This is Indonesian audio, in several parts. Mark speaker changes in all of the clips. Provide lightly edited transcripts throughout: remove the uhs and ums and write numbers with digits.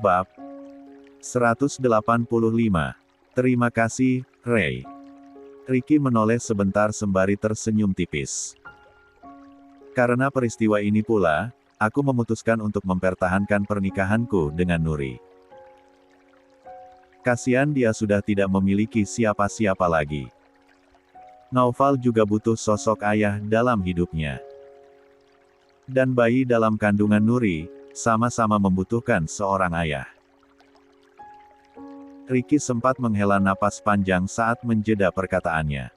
Speaker 1: Bab 185. Terima kasih, Ray. Ricky menoleh sebentar sembari tersenyum tipis. Karena peristiwa ini pula, aku memutuskan untuk mempertahankan pernikahanku dengan Nuri. Kasihan dia sudah tidak memiliki siapa-siapa lagi. Naufal juga butuh sosok ayah dalam hidupnya. Dan bayi dalam kandungan Nuri, sama-sama membutuhkan seorang ayah. Ricky sempat menghela napas panjang saat menjeda perkataannya.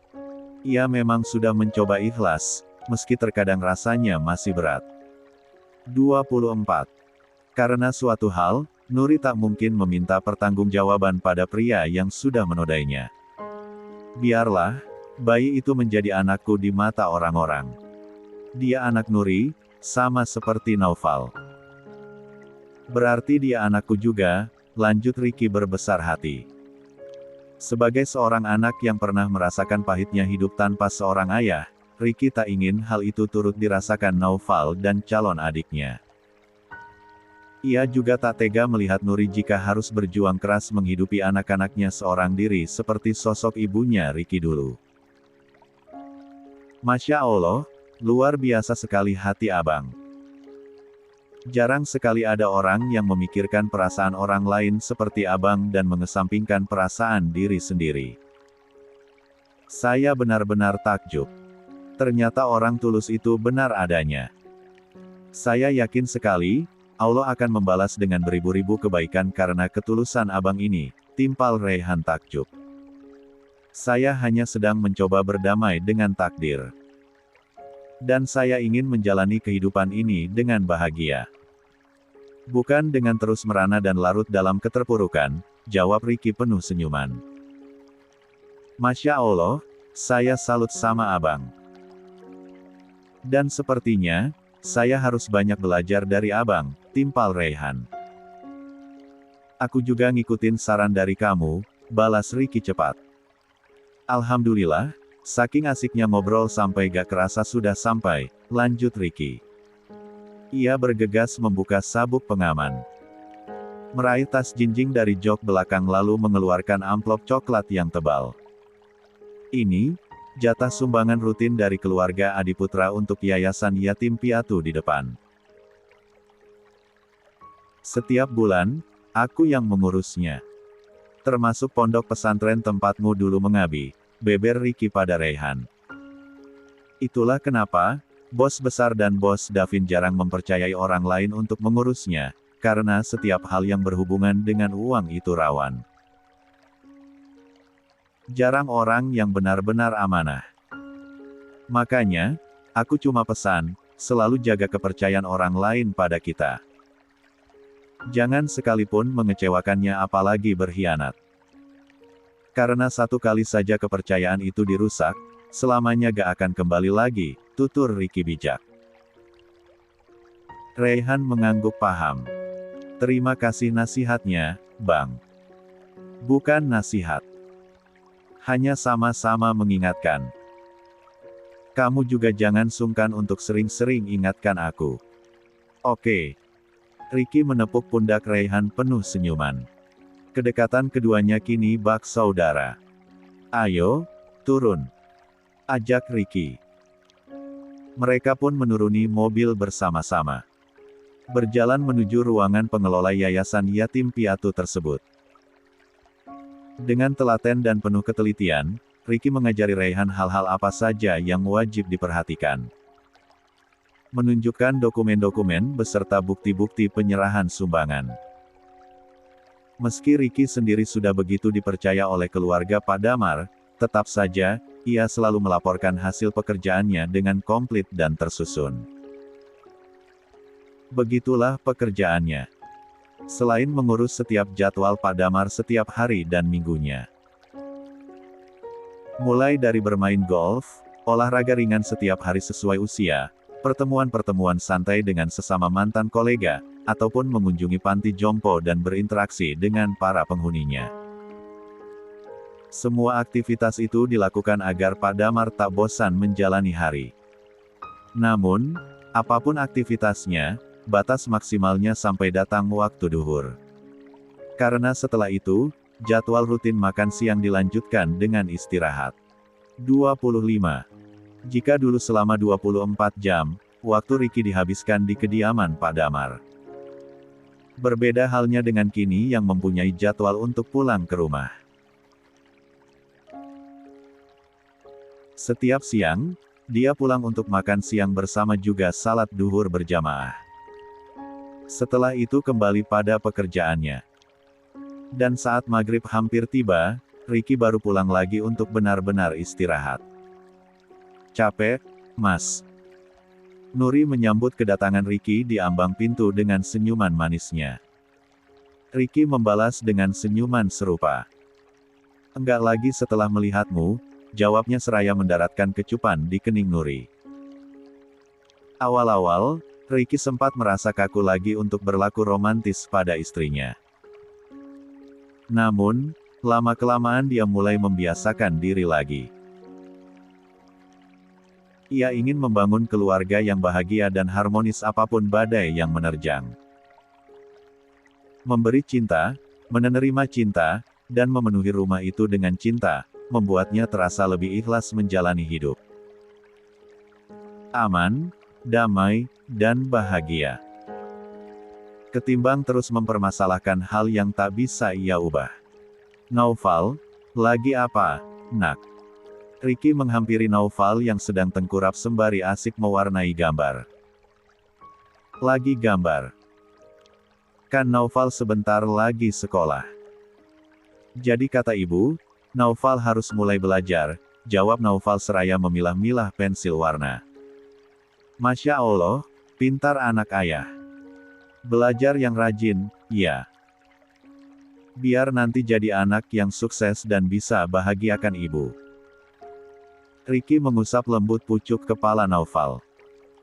Speaker 1: Ia memang sudah mencoba ikhlas, meski terkadang rasanya masih berat. 24. Karena suatu hal, Nuri tak mungkin meminta pertanggungjawaban pada pria yang sudah menodainya. Biarlah, bayi itu menjadi anakku di mata orang-orang. Dia anak Nuri, sama seperti Naufal. Berarti dia anakku juga, lanjut Ricky berbesar hati. Sebagai seorang anak yang pernah merasakan pahitnya hidup tanpa seorang ayah, Ricky tak ingin hal itu turut dirasakan Naufal dan calon adiknya. Ia juga tak tega melihat Nuri jika harus berjuang keras menghidupi anak-anaknya seorang diri seperti sosok ibunya Ricky dulu. Masya Allah, luar biasa sekali hati abang. Jarang sekali ada orang yang memikirkan perasaan orang lain seperti abang dan mengesampingkan perasaan diri sendiri. Saya benar-benar takjub. Ternyata orang tulus itu benar adanya. Saya yakin sekali, Allah akan membalas dengan beribu-ribu kebaikan karena ketulusan abang ini, timpal Rayhan takjub. Saya hanya sedang mencoba berdamai dengan takdir. Dan saya ingin menjalani kehidupan ini dengan bahagia. Bukan dengan terus merana dan larut dalam keterpurukan, jawab Ricky penuh senyuman. Masya Allah, saya salut sama abang. Dan sepertinya, saya harus banyak belajar dari abang, timpal Rayhan. Aku juga ngikutin saran dari kamu, balas Ricky cepat. Alhamdulillah, saking asiknya ngobrol sampai gak kerasa sudah sampai, lanjut Ricky. Ia bergegas membuka sabuk pengaman. Meraih tas jinjing dari jok belakang lalu mengeluarkan amplop coklat yang tebal. Ini, jatah sumbangan rutin dari keluarga Adiputra untuk Yayasan Yatim Piatu di depan. Setiap bulan, aku yang mengurusnya. Termasuk pondok pesantren tempatmu dulu mengabi, beber Ricky pada Rayhan. Itulah kenapa, bos besar dan bos Davin jarang mempercayai orang lain untuk mengurusnya, karena setiap hal yang berhubungan dengan uang itu rawan. Jarang orang yang benar-benar amanah. Makanya, aku cuma pesan, selalu jaga kepercayaan orang lain pada kita. Jangan sekalipun mengecewakannya apalagi berkhianat. Karena satu kali saja kepercayaan itu dirusak, selamanya gak akan kembali lagi, tutur Ricky bijak. Rayhan mengangguk paham. Terima kasih nasihatnya, Bang. Bukan nasihat. Hanya sama-sama mengingatkan. Kamu juga jangan sungkan untuk sering-sering ingatkan aku. Oke. Ricky menepuk pundak Rayhan penuh senyuman. Kedekatan keduanya kini bak saudara. Ayo, turun. Ajak Ricky. Mereka pun menuruni mobil bersama-sama. Berjalan menuju ruangan pengelola Yayasan Yatim Piatu tersebut. Dengan telaten dan penuh ketelitian, Ricky mengajari Rayhan hal-hal apa saja yang wajib diperhatikan. Menunjukkan dokumen-dokumen beserta bukti-bukti penyerahan sumbangan. Meski Ricky sendiri sudah begitu dipercaya oleh keluarga Pak Damar, tetap saja, ia selalu melaporkan hasil pekerjaannya dengan komplit dan tersusun. Begitulah pekerjaannya. Selain mengurus setiap jadwal Pak Damar setiap hari dan minggunya. Mulai dari bermain golf, olahraga ringan setiap hari sesuai usia, pertemuan-pertemuan santai dengan sesama mantan kolega, ataupun mengunjungi panti jompo dan berinteraksi dengan para penghuninya. Semua aktivitas itu dilakukan agar Pak Damar tak bosan menjalani hari. Namun, apapun aktivitasnya, batas maksimalnya sampai datang waktu duhur. Karena setelah itu, jadwal rutin makan siang dilanjutkan dengan istirahat. 25. Jika dulu selama 24 jam, waktu Ricky dihabiskan di kediaman Pak Damar. Berbeda halnya dengan kini yang mempunyai jadwal untuk pulang ke rumah. Setiap siang, dia pulang untuk makan siang bersama juga salat duhur berjamaah. Setelah itu kembali pada pekerjaannya. Dan saat maghrib hampir tiba, Ricky baru pulang lagi untuk benar-benar istirahat. Capek, Mas? Nuri menyambut kedatangan Ricky di ambang pintu dengan senyuman manisnya. Ricky membalas dengan senyuman serupa. Enggak lagi setelah melihatmu, jawabnya seraya mendaratkan kecupan di kening Nuri. Awal-awal, Ricky sempat merasa kaku lagi untuk berlaku romantis pada istrinya. Namun, lama-kelamaan dia mulai membiasakan diri lagi. Ia ingin membangun keluarga yang bahagia dan harmonis apapun badai yang menerjang. Memberi cinta, menerima cinta, dan memenuhi rumah itu dengan cinta, membuatnya terasa lebih ikhlas menjalani hidup. Aman, damai, dan bahagia. Ketimbang terus mempermasalahkan hal yang tak bisa ia ubah. Naufal, lagi apa, nak? Ricky menghampiri Naufal yang sedang tengkurap sembari asik mewarnai gambar. Lagi gambar. Kan Naufal sebentar lagi sekolah. Jadi kata ibu, Naufal harus mulai belajar, jawab Naufal seraya memilah-milah pensil warna. Masya Allah, pintar anak ayah. Belajar yang rajin, ya. Biar nanti jadi anak yang sukses dan bisa bahagiakan ibu. Ricky mengusap lembut pucuk kepala Naufal.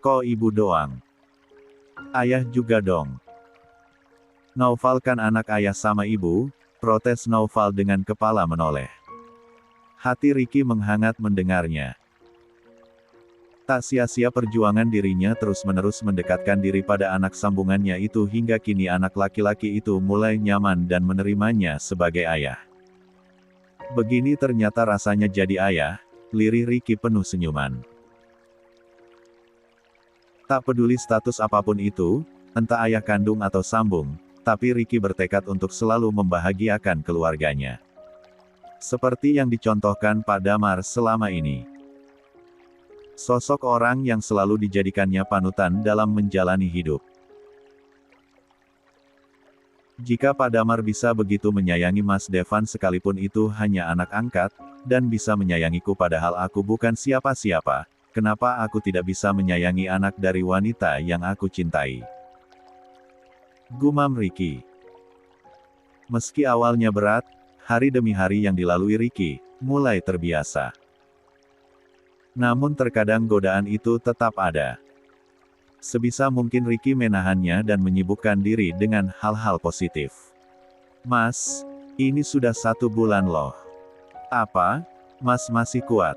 Speaker 1: Kok ibu doang? Ayah juga dong. Naufal kan anak ayah sama ibu, protes Naufal dengan kepala menoleh. Hati Ricky menghangat mendengarnya. Tak sia-sia perjuangan dirinya terus-menerus mendekatkan diri pada anak sambungannya itu hingga kini anak laki-laki itu mulai nyaman dan menerimanya sebagai ayah. Begini ternyata rasanya jadi ayah, lirih Ricky penuh senyuman. Tak peduli status apapun itu, entah ayah kandung atau sambung, tapi Ricky bertekad untuk selalu membahagiakan keluarganya. Seperti yang dicontohkan Pak Damar selama ini. Sosok orang yang selalu dijadikannya panutan dalam menjalani hidup. Jika Pak Damar bisa begitu menyayangi Mas Devan sekalipun itu hanya anak angkat, dan bisa menyayangiku padahal aku bukan siapa-siapa, kenapa aku tidak bisa menyayangi anak dari wanita yang aku cintai? Gumam Ricky. Meski awalnya berat, hari demi hari yang dilalui Ricky, mulai terbiasa. Namun terkadang godaan itu tetap ada. Sebisa mungkin Ricky menahannya dan menyibukkan diri dengan hal-hal positif. Mas, ini sudah 1 bulan loh. Apa? Mas masih kuat?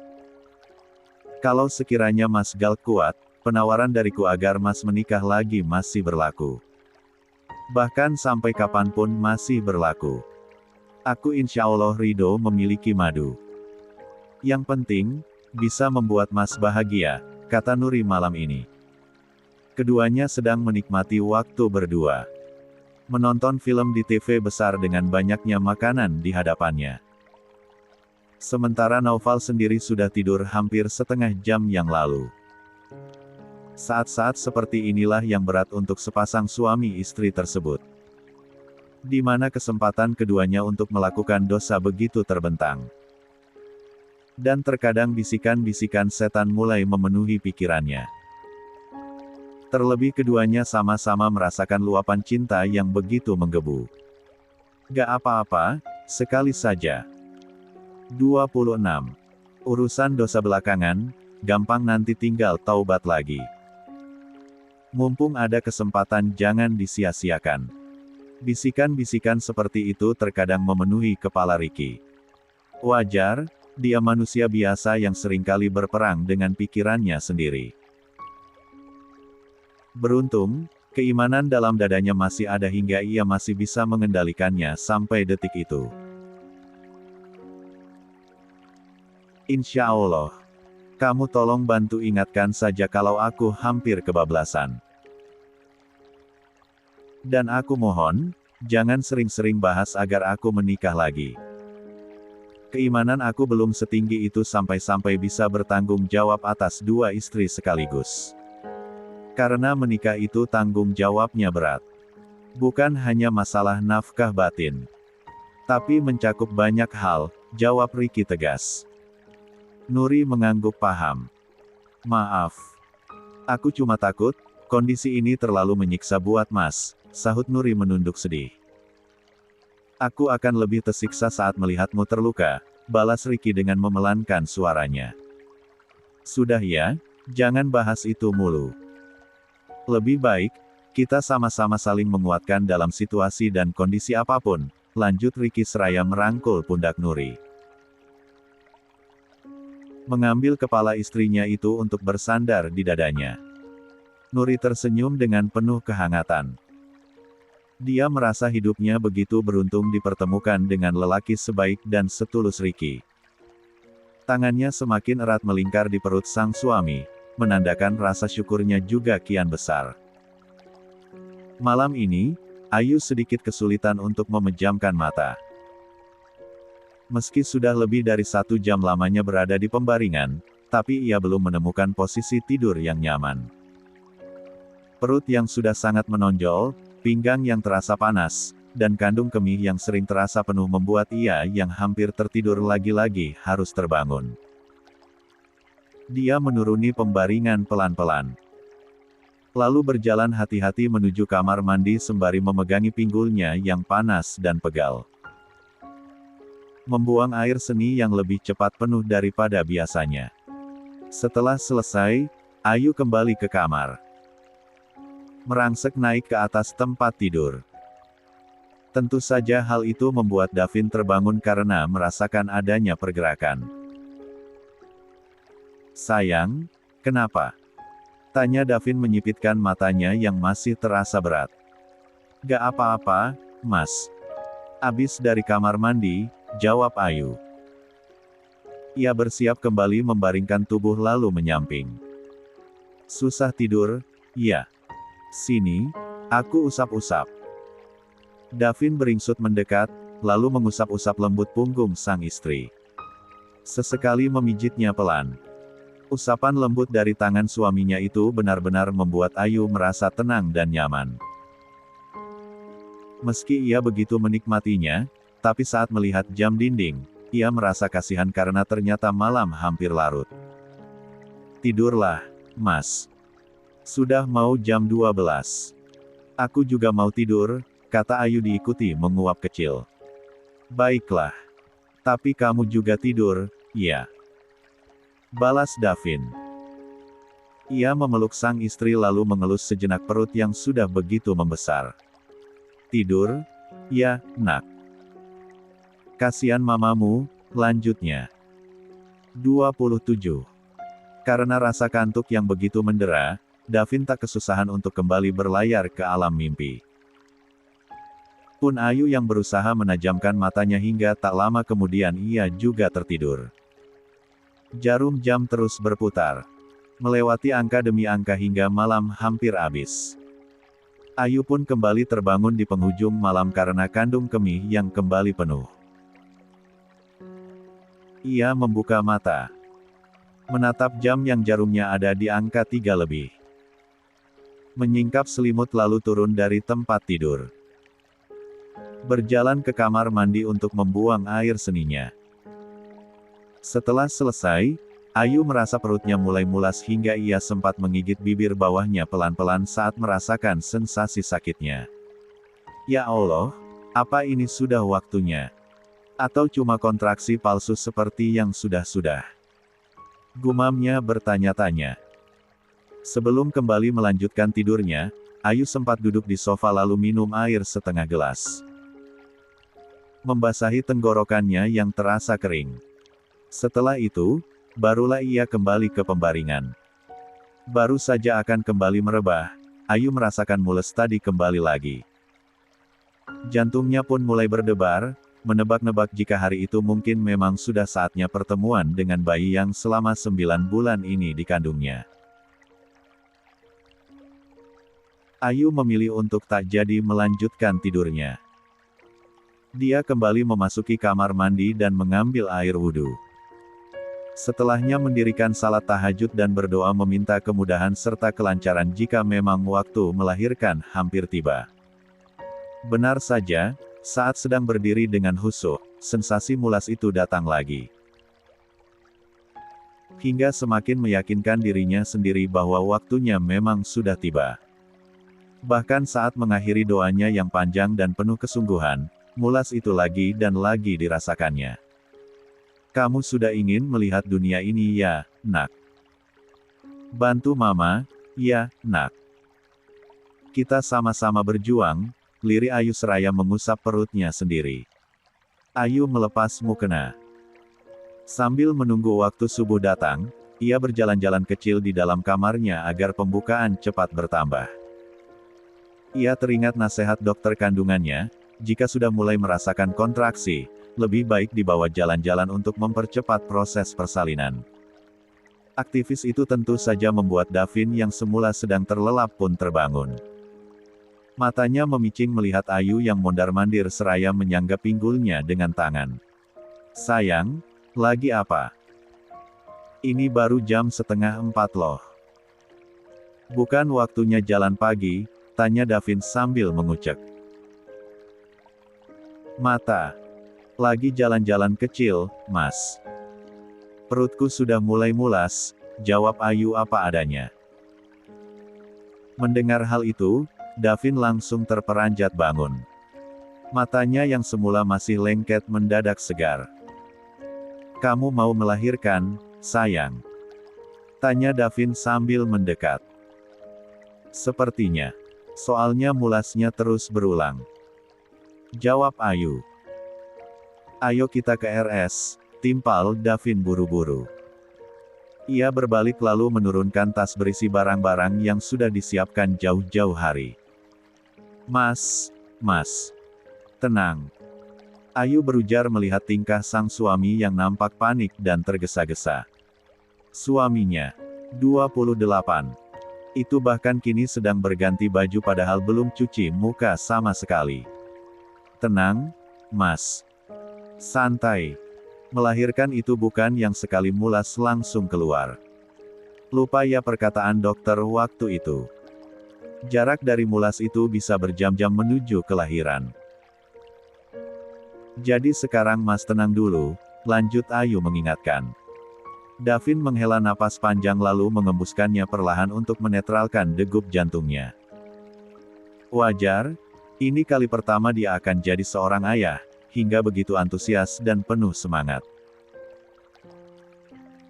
Speaker 1: Kalau sekiranya Mas Gal kuat, penawaran dariku agar Mas menikah lagi masih berlaku. Bahkan sampai kapanpun masih berlaku. Aku insya Allah ridho memiliki madu. Yang penting, bisa membuat Mas bahagia, kata Nuri malam ini. Keduanya sedang menikmati waktu berdua. Menonton film di TV besar dengan banyaknya makanan di hadapannya. Sementara Naufal sendiri sudah tidur hampir setengah jam yang lalu. Saat-saat seperti inilah yang berat untuk sepasang suami istri tersebut. Di mana kesempatan keduanya untuk melakukan dosa begitu terbentang. Dan terkadang bisikan-bisikan setan mulai memenuhi pikirannya. Terlebih keduanya sama-sama merasakan luapan cinta yang begitu menggebu. Gak apa-apa, sekali saja. 26. Urusan dosa belakangan, gampang nanti tinggal taubat lagi. Mumpung ada kesempatan jangan disia-siakan. Bisikan-bisikan seperti itu terkadang memenuhi kepala Ricky. Wajar, dia manusia biasa yang seringkali berperang dengan pikirannya sendiri. Beruntung, Keimanan dalam dadanya masih ada hingga ia masih bisa mengendalikannya sampai detik itu. Insya Allah. Kamu tolong bantu ingatkan saja kalau aku hampir kebablasan. Dan aku mohon, jangan sering-sering bahas agar aku menikah lagi. Keimanan aku belum setinggi itu sampai-sampai bisa bertanggung jawab atas 2 istri sekaligus. Karena menikah itu tanggung jawabnya berat. Bukan hanya masalah nafkah batin. Tapi mencakup banyak hal, jawab Ricky tegas. Nuri mengangguk paham. Maaf. Aku cuma takut, kondisi ini terlalu menyiksa buat Mas, sahut Nuri menunduk sedih. Aku akan lebih tersiksa saat melihatmu terluka, balas Ricky dengan memelankan suaranya. Sudah ya, jangan bahas itu mulu. Lebih baik, kita sama-sama saling menguatkan dalam situasi dan kondisi apapun, lanjut Ricky seraya merangkul pundak Nuri. Mengambil kepala istrinya itu untuk bersandar di dadanya. Nuri tersenyum dengan penuh kehangatan. Dia merasa hidupnya begitu beruntung dipertemukan dengan lelaki sebaik dan setulus Ricky. Tangannya semakin erat melingkar di perut sang suami, menandakan rasa syukurnya juga kian besar. Malam ini, Ayu sedikit kesulitan untuk memejamkan mata. Meski sudah lebih dari 1 jam lamanya berada di pembaringan, tapi ia belum menemukan posisi tidur yang nyaman. Perut yang sudah sangat menonjol, pinggang yang terasa panas, dan kandung kemih yang sering terasa penuh membuat ia yang hampir tertidur lagi-lagi harus terbangun. Dia menuruni pembaringan pelan-pelan. Lalu berjalan hati-hati menuju kamar mandi sembari memegangi pinggulnya yang panas dan pegal. Membuang air seni yang lebih cepat penuh daripada biasanya. Setelah selesai, Ayu kembali ke kamar. Merangsek naik ke atas tempat tidur. Tentu saja hal itu membuat Davin terbangun karena merasakan adanya pergerakan. Sayang, kenapa? Tanya Davin menyipitkan matanya yang masih terasa berat. Gak apa-apa, Mas. Abis dari kamar mandi, jawab Ayu. Ia bersiap kembali membaringkan tubuh lalu menyamping. Susah tidur? Iya. Sini, aku usap-usap. Davin beringsut mendekat, lalu mengusap-usap lembut punggung sang istri. Sesekali memijitnya pelan. Usapan lembut dari tangan suaminya itu benar-benar membuat Ayu merasa tenang dan nyaman. Meski ia begitu menikmatinya, tapi saat melihat jam dinding, ia merasa kasihan karena ternyata malam hampir larut. Tidurlah, Mas. Sudah mau jam 12. Aku juga mau tidur, kata Ayu diikuti menguap kecil. Baiklah. Tapi kamu juga tidur, ya? Balas Davin. Ia memeluk sang istri lalu mengelus sejenak perut yang sudah begitu membesar. Tidur? Ya, nak. Kasihan mamamu, lanjutnya. 27. Karena rasa kantuk yang begitu mendera, Davin tak kesusahan untuk kembali berlayar ke alam mimpi. Pun Ayu yang berusaha menajamkan matanya hingga tak lama kemudian ia juga tertidur. Jarum jam terus berputar. Melewati angka demi angka hingga malam hampir habis. Ayu pun kembali terbangun di penghujung malam karena kandung kemih yang kembali penuh. Ia membuka mata. Menatap jam yang jarumnya ada di angka 3 lebih. Menyingkap selimut lalu turun dari tempat tidur. Berjalan ke kamar mandi untuk membuang air seninya. Setelah selesai, Ayu merasa perutnya mulai mulas hingga ia sempat menggigit bibir bawahnya pelan-pelan saat merasakan sensasi sakitnya. Ya Allah, apa ini sudah waktunya? Atau cuma kontraksi palsu seperti yang sudah-sudah? Gumamnya bertanya-tanya. Sebelum kembali melanjutkan tidurnya, Ayu sempat duduk di sofa lalu minum air setengah gelas. Membasahi tenggorokannya yang terasa kering. Setelah itu, barulah ia kembali ke pembaringan. Baru saja akan kembali merebah, Ayu merasakan mules tadi kembali lagi. Jantungnya pun mulai berdebar, menebak-nebak jika hari itu mungkin memang sudah saatnya pertemuan dengan bayi yang selama 9 bulan ini dikandungnya. Ayu memilih untuk tak jadi melanjutkan tidurnya. Dia kembali memasuki kamar mandi dan mengambil air wudhu. Setelahnya mendirikan salat tahajud dan berdoa meminta kemudahan serta kelancaran jika memang waktu melahirkan hampir tiba. Benar saja, saat sedang berdiri dengan khusyuk, sensasi mulas itu datang lagi. Hingga semakin meyakinkan dirinya sendiri bahwa waktunya memang sudah tiba. Bahkan saat mengakhiri doanya yang panjang dan penuh kesungguhan, mulas itu lagi dan lagi dirasakannya. Kamu sudah ingin melihat dunia ini ya, nak? Bantu mama, ya, nak. Kita sama-sama berjuang, lirih Ayu seraya mengusap perutnya sendiri. Ayu melepas mukena. Sambil menunggu waktu subuh datang, ia berjalan-jalan kecil di dalam kamarnya agar pembukaan cepat bertambah. Ia teringat nasihat dokter kandungannya, jika sudah mulai merasakan kontraksi, lebih baik dibawa jalan-jalan untuk mempercepat proses persalinan. Aktivis itu tentu saja membuat Davin yang semula sedang terlelap pun terbangun. Matanya memicing melihat Ayu yang mondar-mandir seraya menyangga pinggulnya dengan tangan. Sayang, lagi apa? Ini baru jam 3:30 loh. Bukan waktunya jalan pagi, tanya Davin sambil mengucek mata. Lagi jalan-jalan kecil, Mas. Perutku sudah mulai mulas, jawab Ayu apa adanya. Mendengar hal itu, Davin langsung terperanjat bangun. Matanya yang semula masih lengket mendadak segar. Kamu mau melahirkan, sayang? Tanya Davin sambil mendekat. Sepertinya. Soalnya mulasnya terus berulang. Jawab Ayu. Ayo kita ke RS, timpal Davin buru-buru. Ia berbalik lalu menurunkan tas berisi barang-barang yang sudah disiapkan jauh-jauh hari. Mas, tenang. Ayu berujar melihat tingkah sang suami yang nampak panik dan tergesa-gesa. Suaminya, 28. Itu bahkan kini sedang berganti baju padahal belum cuci muka sama sekali. Tenang, Mas. Santai. Melahirkan itu bukan yang sekali mulas langsung keluar. Lupa ya perkataan dokter waktu itu. Jarak dari mulas itu bisa berjam-jam menuju kelahiran. Jadi sekarang Mas tenang dulu, lanjut Ayu mengingatkan. Davin menghela napas panjang lalu mengembuskannya perlahan untuk menetralkan degup jantungnya. Wajar, ini kali pertama dia akan jadi seorang ayah, hingga begitu antusias dan penuh semangat.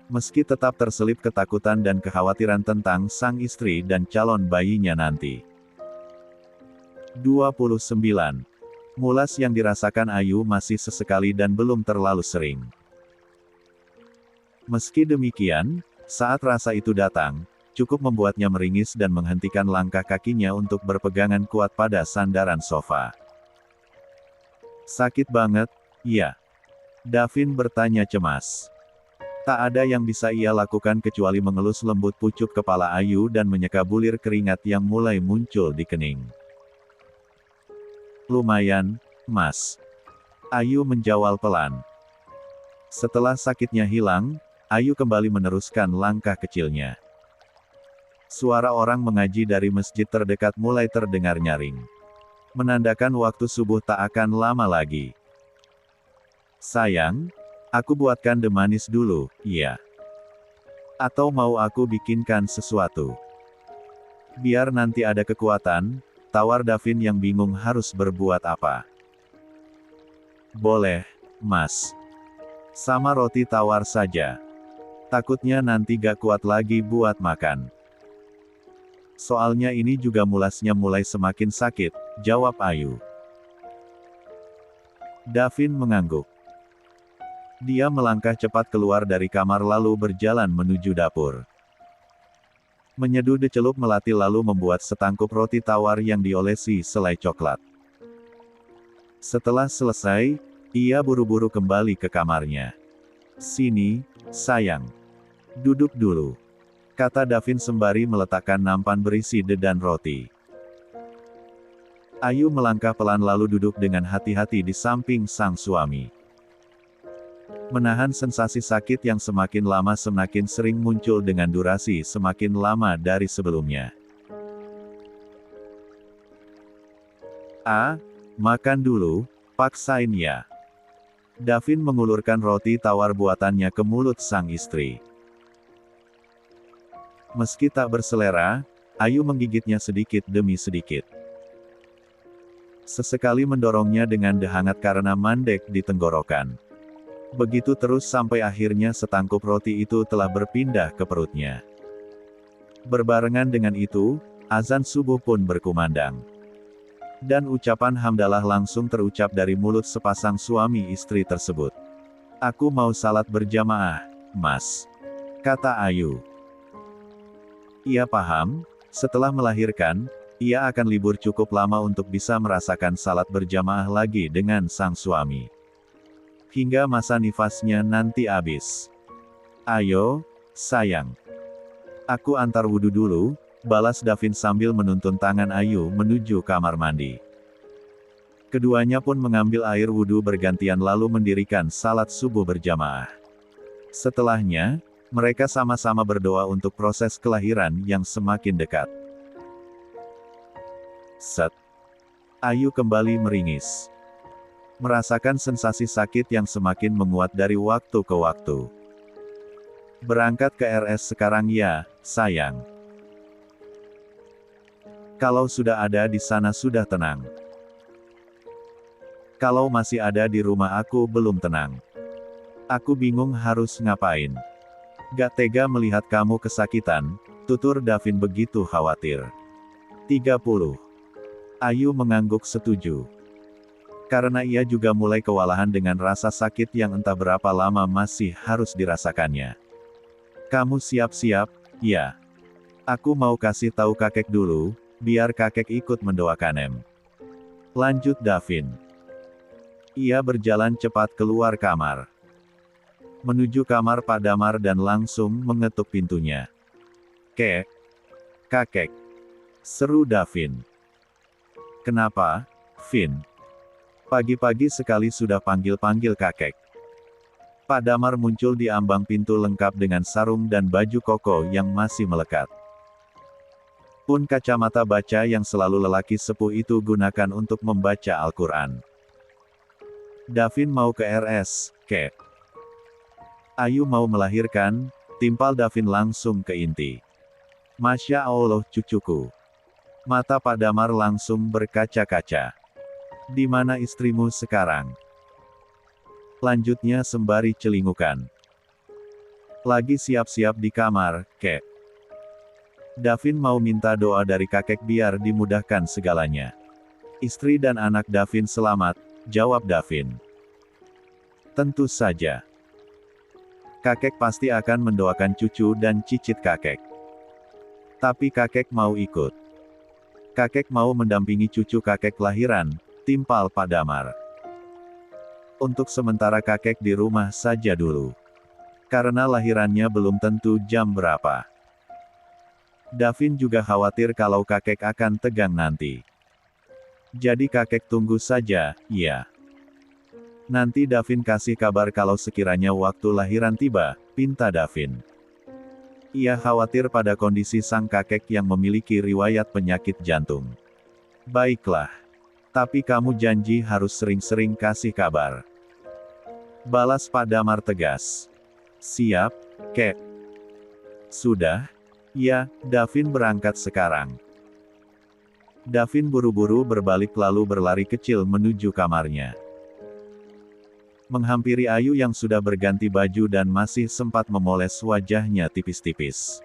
Speaker 1: Meski tetap terselip ketakutan dan kekhawatiran tentang sang istri dan calon bayinya nanti. 29. Mulas yang dirasakan Ayu masih sesekali dan belum terlalu sering. Meski demikian, saat rasa itu datang, cukup membuatnya meringis dan menghentikan langkah kakinya untuk berpegangan kuat pada sandaran sofa. Sakit banget, ya? Davin bertanya cemas. Tak ada yang bisa ia lakukan kecuali mengelus lembut pucuk kepala Ayu dan menyeka bulir keringat yang mulai muncul di kening. Lumayan, Mas. Ayu menjawab pelan. Setelah sakitnya hilang, Ayu kembali meneruskan langkah kecilnya. Suara orang mengaji dari masjid terdekat mulai terdengar nyaring. Menandakan waktu subuh tak akan lama lagi. Sayang, aku buatkan teh manis dulu, ya. Atau mau aku bikinkan sesuatu? Biar nanti ada kekuatan, tawar Davin yang bingung harus berbuat apa. Boleh, Mas. Sama roti tawar saja. Takutnya nanti gak kuat lagi buat makan. Soalnya ini juga mulasnya mulai semakin sakit, jawab Ayu. Davin mengangguk. Dia melangkah cepat keluar dari kamar lalu berjalan menuju dapur. Menyeduh dicelup melati lalu membuat setangkup roti tawar yang diolesi selai coklat. Setelah selesai, ia buru-buru kembali ke kamarnya. "Sini, sayang. Duduk dulu," kata Davin sembari meletakkan nampan berisi dedan roti. Ayu melangkah pelan lalu duduk dengan hati-hati di samping sang suami. Menahan sensasi sakit yang semakin lama semakin sering muncul dengan durasi semakin lama dari sebelumnya. Makan dulu, paksain ya." Davin mengulurkan roti tawar buatannya ke mulut sang istri. Meski tak berselera, Ayu menggigitnya sedikit demi sedikit. Sesekali mendorongnya dengan dahangat karena mandek di tenggorokan. Begitu terus sampai akhirnya setangkup roti itu telah berpindah ke perutnya. Berbarengan dengan itu, azan subuh pun berkumandang. Dan ucapan hamdalah langsung terucap dari mulut sepasang suami istri tersebut. "Aku mau salat berjamaah, Mas," kata Ayu. Ia paham, setelah melahirkan, ia akan libur cukup lama untuk bisa merasakan salat berjamaah lagi dengan sang suami. Hingga masa nifasnya nanti habis. "Ayo, sayang. Aku antar wudhu dulu," balas Davin sambil menuntun tangan Ayu menuju kamar mandi. Keduanya pun mengambil air wudhu bergantian lalu mendirikan salat subuh berjamaah. Setelahnya, mereka sama-sama berdoa untuk proses kelahiran yang semakin dekat. Set. Ayu kembali meringis. Merasakan sensasi sakit yang semakin menguat dari waktu ke waktu. "Berangkat ke RS sekarang ya, sayang. Kalau sudah ada di sana sudah tenang. Kalau masih ada di rumah aku belum tenang. Aku bingung harus ngapain. Gak tega melihat kamu kesakitan," tutur Davin begitu khawatir. 30. Ayu mengangguk setuju. Karena ia juga mulai kewalahan dengan rasa sakit yang entah berapa lama masih harus dirasakannya. "Kamu siap-siap, ya? Aku mau kasih tahu kakek dulu, biar kakek ikut mendoakan em," lanjut Davin. Ia berjalan cepat keluar kamar. Menuju kamar Pak Damar dan langsung mengetuk pintunya. Kakek," seru Davin. "Kenapa, Vin? Pagi-pagi sekali sudah panggil-panggil kakek." Pak Damar muncul di ambang pintu lengkap dengan sarung dan baju koko yang masih melekat. Pun kacamata baca yang selalu lelaki sepuh itu gunakan untuk membaca Al-Quran. "Davin mau ke RS, Kek. Ayu mau melahirkan," timpal Davin langsung ke inti. "Masya Allah cucuku." Mata Pak Damar langsung berkaca-kaca. "Di mana istrimu sekarang?" lanjutnya sembari celingukan. "Lagi siap-siap di kamar, Kek. Davin mau minta doa dari kakek biar dimudahkan segalanya. Istri dan anak Davin selamat," jawab Davin. "Tentu saja. Kakek pasti akan mendoakan cucu dan cicit kakek. Tapi kakek mau ikut. Kakek mau mendampingi cucu kakek lahiran," timpal Pak Damar. "Untuk sementara kakek di rumah saja dulu. Karena lahirannya belum tentu jam berapa. Davin juga khawatir kalau kakek akan tegang nanti. Jadi kakek tunggu saja, ya. Nanti Davin kasih kabar kalau sekiranya waktu lahiran tiba," pinta Davin. Ia khawatir pada kondisi sang kakek yang memiliki riwayat penyakit jantung. "Baiklah. Tapi kamu janji harus sering-sering kasih kabar," balas Pak Damar tegas. "Siap, Kek." "Sudah? Ya, Davin berangkat sekarang." Davin buru-buru berbalik lalu berlari kecil menuju kamarnya. Menghampiri Ayu yang sudah berganti baju dan masih sempat memoles wajahnya tipis-tipis.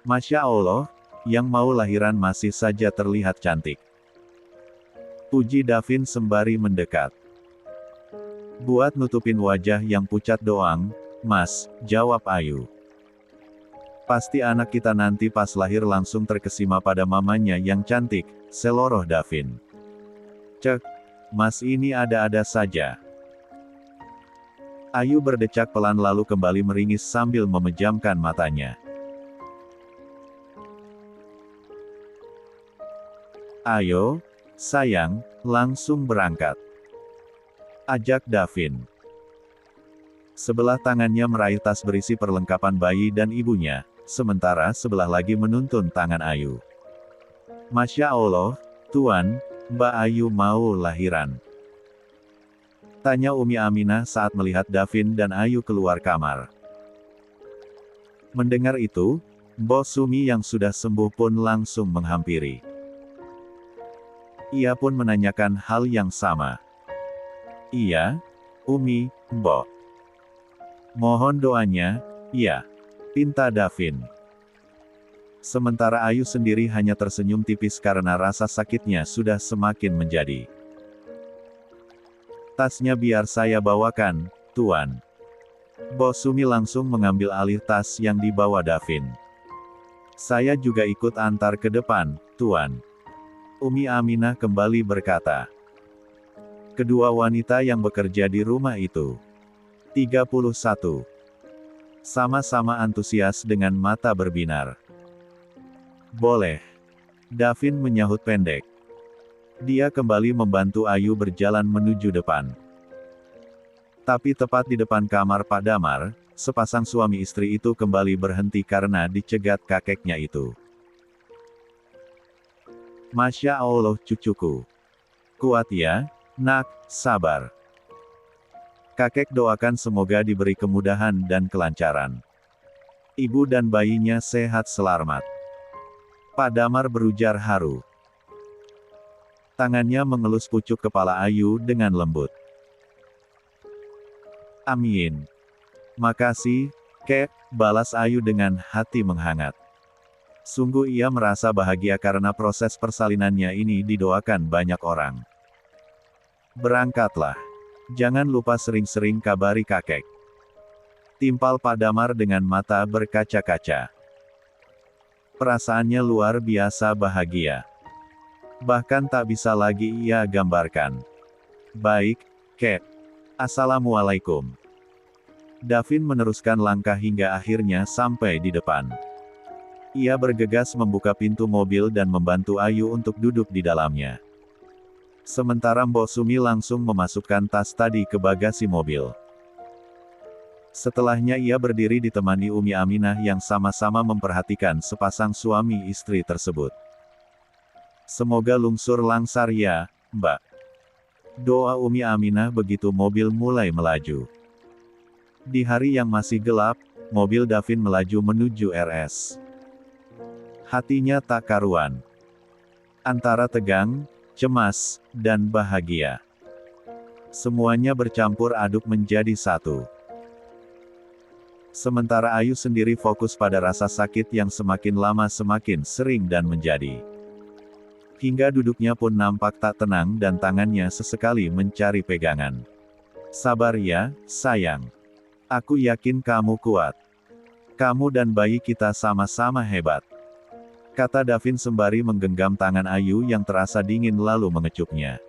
Speaker 1: "Masya Allah, yang mau lahiran masih saja terlihat cantik," puji Davin sembari mendekat. "Buat nutupin wajah yang pucat doang, Mas," jawab Ayu. Pasti anak kita nanti pas lahir langsung terkesima pada mamanya yang cantik, seloroh Davin. Cek, Mas ini ada-ada saja. Ayu berdecak pelan lalu kembali meringis sambil memejamkan matanya. Ayo, sayang, langsung berangkat. Ajak Davin. Sebelah tangannya meraih tas berisi perlengkapan bayi dan ibunya, sementara sebelah lagi menuntun tangan Ayu. Masya Allah, Tuan, Mbak Ayu mau lahiran. Tanya Umi Aminah saat melihat Davin dan Ayu keluar kamar. Mendengar itu, Mbok Sumi yang sudah sembuh pun langsung menghampiri. Ia pun menanyakan hal yang sama. Iya, Umi, Mbok. Mohon doanya, ya. Pinta Davin. Sementara Ayu sendiri hanya tersenyum tipis karena rasa sakitnya sudah semakin menjadi. Tasnya biar saya bawakan, Tuan. Mbok Sumi langsung mengambil alih tas yang dibawa Davin. Saya juga ikut antar ke depan, Tuan. Umi Aminah kembali berkata. Kedua wanita yang bekerja di rumah itu. 31. Sama-sama antusias dengan mata berbinar. Boleh. Davin menyahut pendek. Dia kembali membantu Ayu berjalan menuju depan. Tapi tepat di depan kamar Pak Damar, sepasang suami istri itu kembali berhenti karena dicegat kakeknya itu. Masya Allah cucuku. Kuat ya, nak, sabar. Kakek doakan semoga diberi kemudahan dan kelancaran. Ibu dan bayinya sehat selamat. Pak Damar berujar haru. Tangannya mengelus pucuk kepala Ayu dengan lembut. Amin. Makasih, Kek, balas Ayu dengan hati menghangat. Sungguh ia merasa bahagia karena proses persalinannya ini didoakan banyak orang. Berangkatlah. Jangan lupa sering-sering kabari kakek. Timpal Pak Damar dengan mata berkaca-kaca. Perasaannya luar biasa bahagia. Bahkan tak bisa lagi ia gambarkan. Baik, Kek. Assalamualaikum. Davin meneruskan langkah hingga akhirnya sampai di depan. Ia bergegas membuka pintu mobil dan membantu Ayu untuk duduk di dalamnya. Sementara Mbok Sumi langsung memasukkan tas tadi ke bagasi mobil. Setelahnya ia berdiri ditemani Umi Aminah yang sama-sama memperhatikan sepasang suami istri tersebut. Semoga lungsur langsar ya, Mbak. Doa Umi Aminah begitu mobil mulai melaju. Di hari yang masih gelap, mobil Davin melaju menuju RS. Hatinya tak karuan. Antara tegang, cemas, dan bahagia. Semuanya bercampur aduk menjadi satu. Sementara Ayu sendiri fokus pada rasa sakit yang semakin lama semakin sering dan menjadi. Hingga duduknya pun nampak tak tenang dan tangannya sesekali mencari pegangan. Sabar ya, sayang. Aku yakin kamu kuat. Kamu dan bayi kita sama-sama hebat. Kata Davin sembari menggenggam tangan Ayu yang terasa dingin lalu mengecupnya.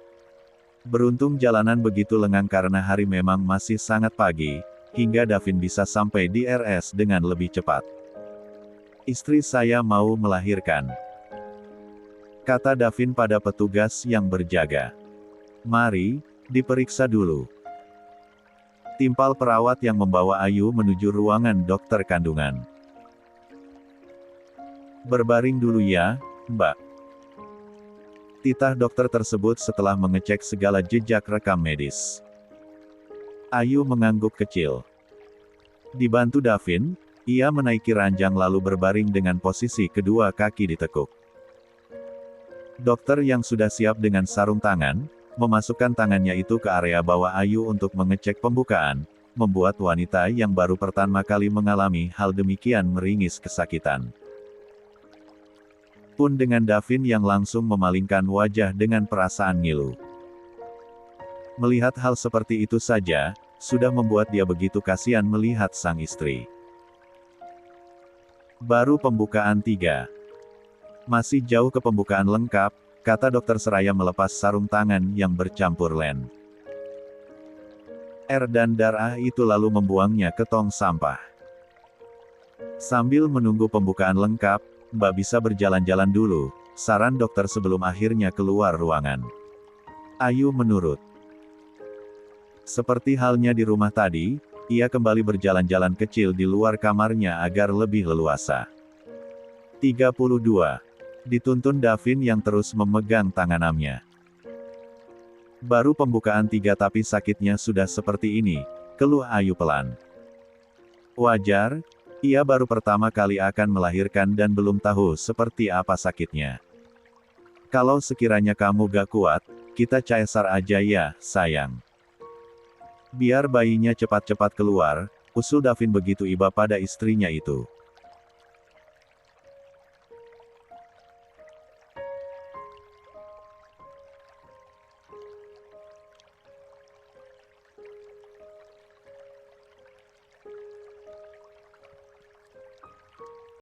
Speaker 1: Beruntung jalanan begitu lengang karena hari memang masih sangat pagi, hingga Davin bisa sampai di RS dengan lebih cepat. Istri saya mau melahirkan. Kata Davin pada petugas yang berjaga. Mari, diperiksa dulu. Timpal perawat yang membawa Ayu menuju ruangan dokter kandungan. Berbaring dulu ya, Mbak. Titah dokter tersebut setelah mengecek segala jejak rekam medis. Ayu mengangguk kecil. Dibantu Davin, ia menaiki ranjang lalu berbaring dengan posisi kedua kaki ditekuk. Dokter yang sudah siap dengan sarung tangan, memasukkan tangannya itu ke area bawah Ayu untuk mengecek pembukaan, membuat wanita yang baru pertama kali mengalami hal demikian meringis kesakitan. Pun dengan Davin yang langsung memalingkan wajah dengan perasaan ngilu. Melihat hal seperti itu saja, sudah membuat dia begitu kasihan melihat sang istri. Baru pembukaan 3. Masih jauh ke pembukaan lengkap, kata dokter seraya melepas sarung tangan yang bercampur len. Air dan darah itu lalu membuangnya ke tong sampah. Sambil menunggu pembukaan lengkap, Mbak bisa berjalan-jalan dulu, saran dokter sebelum akhirnya keluar ruangan. Ayu menurut. Seperti halnya di rumah tadi, ia kembali berjalan-jalan kecil di luar kamarnya agar lebih leluasa. 32. Dituntun Davin yang terus memegang tangannya. Baru pembukaan 3 tapi sakitnya sudah seperti ini, keluh Ayu pelan. Wajar, ia baru pertama kali akan melahirkan dan belum tahu seperti apa sakitnya. Kalau sekiranya kamu gak kuat, kita caesar aja ya, sayang. Biar bayinya cepat-cepat keluar, usul Davin begitu iba pada istrinya itu.